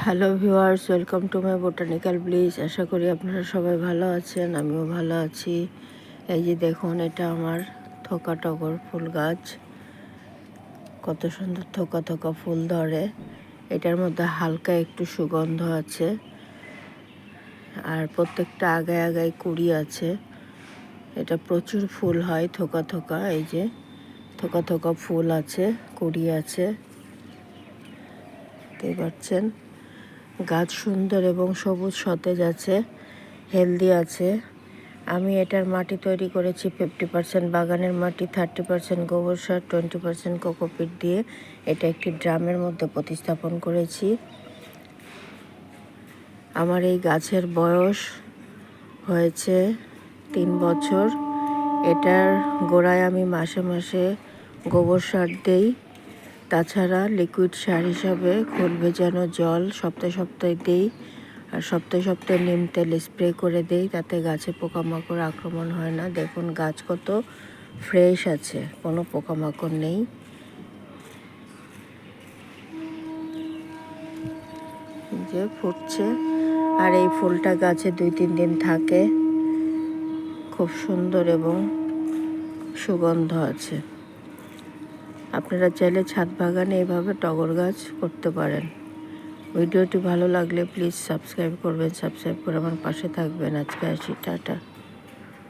Hello viewers, welcome to my botanical bliss. আশা করি আপনারা সবাই ভালো আছেন, আমিও ভালো আছি। এই যে দেখুন, এটা আমার থোকা টগর ফুল গাছ। কত সুন্দর থোকা থোকা ফুল ধরে। এটার মধ্যে হালকা একটু সুগন্ধ আছে, আর প্রত্যেকটা আগায় আগায় কুড়ি আছে। এটা প্রচুর ফুল হয় থোকা থোকা। এই যে থোকা থোকা ফুল আছে, কুড়ি আছে, দেখতে পাচ্ছেন। গাছ সুন্দর এবং সবুজ সতেজ আছে, হেলদি আছে। আমি এটার মাটি তৈরি করেছি 50% বাগানের মাটি, 30% গোবর সার, 20% কোকোপিট দিয়ে এটা একটি ড্রামের মধ্যে প্রতিস্থাপন করেছি। আমার এই গাছের বয়স হয়েছে 3 বছর। এটার গোড়ায় আমি মাসে মাসে গোবর সার দেই, তাছাড়া লিকুইড সার হিসাবে খোল ভেজানো জল সপ্তাহে সপ্তাহে দিই, আর সপ্তাহে সপ্তাহে নিম তেল স্প্রে করে দেই। তাতে গাছে পোকামাকড় আক্রমণ হয় না। দেখুন গাছ কত ফ্রেশ আছে, কোনো পোকামাকড় নেই। যে ফুটছে, আর এই ফুলটা গাছে 2-3 দিন থাকে। খুব সুন্দর এবং সুগন্ধ আছে। আপনারা চাইলে ছাদ বাগানে এভাবে টগর গাছ করতে পারেন। ভিডিওটি ভালো লাগলে প্লিজ সাবস্ক্রাইব করবেন, সাবস্ক্রাইব করে আমার পাশে থাকবেন। আজকে আসি, টাটা।